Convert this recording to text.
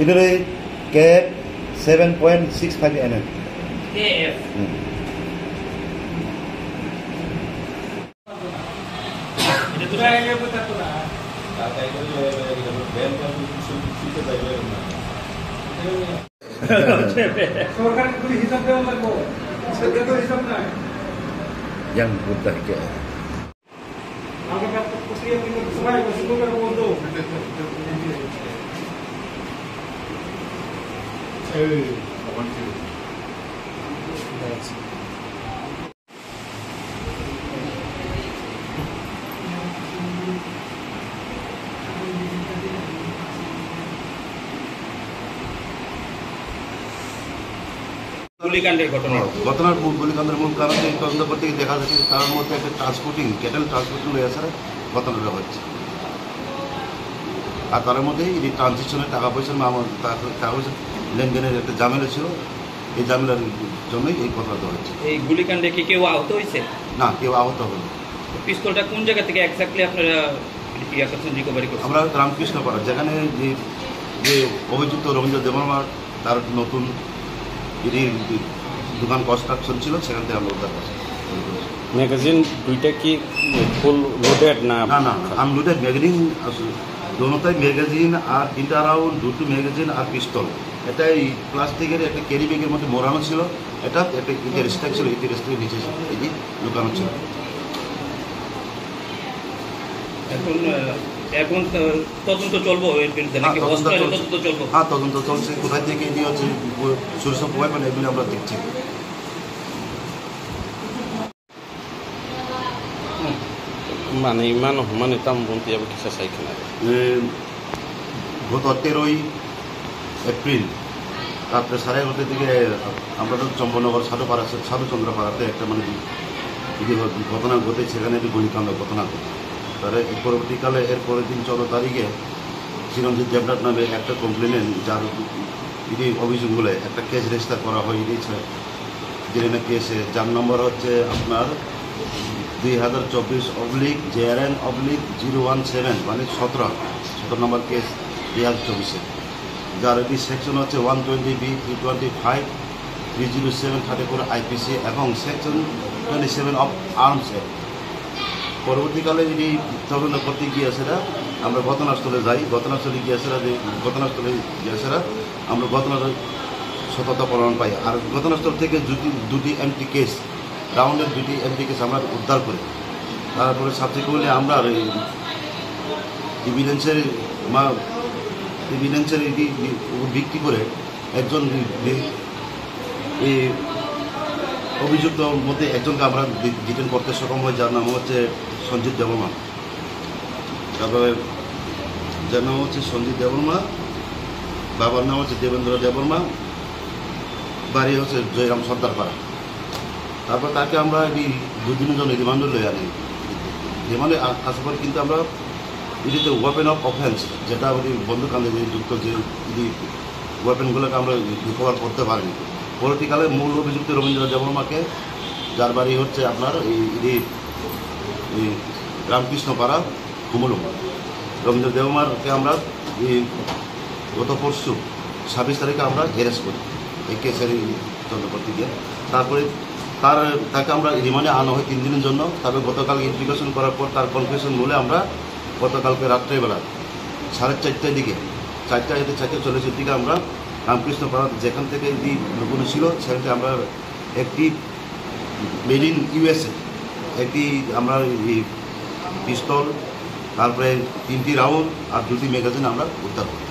ಇದರ KF 7.65 mm. KF. Itu saya betul tu lah. Kata itu kita band kan sudah bayar mana. Sorkar kuli hisab dia orang ko. Sedang tu hisab na. Yang mudah ke. Agak kat putri yang kita sebaik masuk ke bondo. গুলিকাণ্ডের ঘটনার গুলিকাণ্ডের মূল কারণ তদন্ত করতে দেখা যাচ্ছে তার মধ্যে একটা ক্যাটেল ট্রান্সপোর্টিং রয়েছে ঘটনাটা হচ্ছে আর তার মধ্যে এই ট্রানজিশনের টাকা পয়সার টাকা পয়সা লেনদেনের একটা ঝামেলা ছিল এই ঝামেলার জন্যই এই ঘটনাটা হচ্ছে। এই গুলিকাণ্ডে কি কেউ আহত হয়েছে? না, কেউ আহত হয়নি। পিস্তলটা কোন জায়গা থেকে এক্স্যাক্টলি আপনারা রিকভারি করছেন? আমরা রামকৃষ্ণপাড়া, যেখানে যে অভিযুক্ত রবীন্দ্র দেববর্মা তার নতুন দোকান কনস্ট্রাকশন ছিল, সেখান থেকে আমরা উদ্ধার করছি। ম্যাগাজিন দুইটা কি ফুল লোডেড না? না, আনলোডেড ম্যাগাজিন আসলে দোনোটাই ম্যাগাজিন আর 3টা রাউন্ড, 2টি ম্যাগাজিন আর পিস্তল। এটা এই প্লাস্টিকের একটা ক্যারি ব্যাগের মধ্যে মোড়ানো ছিল, এটা একটা ইটের স্ট্যাক ছিল, ইটের স্ট্যাকের নিচে এটি লুকানো ছিল। এখন তদন্ত চলবো এর বিরুদ্ধে নাকি তদন্ত চলবো? হ্যাঁ, তদন্ত চলছে। কোথায় থেকে এটি হচ্ছে সোর্স অফ ওয়েপন এগুলো আমরা দেখছি। মানে ইমান তাম বলতে যাবে কিসা সাইকেল গত 13ই এপ্রিল রাত্রে 11:30 দিকে আমরা তো চম্পনগর সাধুচন্দ্রপাড়াতে একটা মানে ঘটনা ঘটে, সেখানে একটি গুলিকাণ্ড ঘটনা ঘটে। তার পরবর্তীকালে এর পরের দিন 14 তারিখে চিরঞ্জিত দেবনাথ নামে একটা কমপ্লেনেন্ট, যার অভিযোগগুলো একটা কেস রেজিস্টার করা হয় জেরিনা কেসে, যার নম্বর হচ্ছে আপনার 2024/JRN/017, মানে 17 নম্বর কেস 2024-এ, যার এটি সেকশন হচ্ছে 120B, 325, 307, 34 IPC এবং সেকশন 27 অফ আর্মস অ্যাক্ট। পরবর্তীকালে যদি তদন্ত করতে গিয়েছেরা আমরা ঘটনাস্থলে যাই। ঘটনাস্থলে গিয়েছেরা আমরা ঘটনার সততা প্রমাণ পাই। আর ঘটনাস্থল থেকে দুটি এমটি কেস, রাউন্ডের 2টি এমটি কেস আমরা উদ্ধার করি। তারপরে সাবসিকুয়েন্টলি আমরা ইভিডেন্সের ভিত্তি করে একজন এই অভিযুক্ত মধ্যে একজনকে আমরা ডিটেন করতে সক্ষম হয়, যার নাম হচ্ছে সঞ্জিত দেববর্মা। তারপরে যার নাম হচ্ছে সঞ্জিত দেববর্মা, বাবার নাম হচ্ছে দেবেন্দ্র দেববর্মা, বাড়ি হচ্ছে জয়রাম সর্দারপাড়া। তারপর তাকে আমরা এই 2 দিনের জন্য রিমান্ডে লই আনি। রিমান্ডে আসার পর কিন্তু আমরা এটিতে ওয়েপেন অফ অফেন্স, যেটা বন্দুকাণ্ডে যুক্ত যে ওয়েপেনগুলোকে আমরা রিকভার করতে পারিনি। পরবর্তীকালে মূল অভিযুক্ত রবীন্দ্র দেববর্মাকে, যার বাড়ি হচ্ছে আপনার এই রামকৃষ্ণপাড়া কুমলুমা, রবীন্দ্র দেববর্মাকে আমরা গত পরশু 26 তারিখে আমরা অ্যারেস্ট করি এই কেসের তদন্ত করতে গিয়ে। তারপরে তাকে আমরা রিমান্ডে আনা হয় 3 দিনের জন্য। তারপরে গতকাল ইনভেস্টিগেশন করার পর তার কনফেশন বলে আমরা গতকালকে রাত্রেবেলা 4:30টার দিকে 4:40 দিকে আমরা রামকৃষ্ণপাড়া, যেখান থেকে এটি লুকোনো ছিল, সেখান থেকে আমরা একটি মেড ইন USA একটি আমরা পিস্তল, তারপরে 3টি রাউন্ড আর 2টি ম্যাগাজিন আমরা উদ্ধার করি।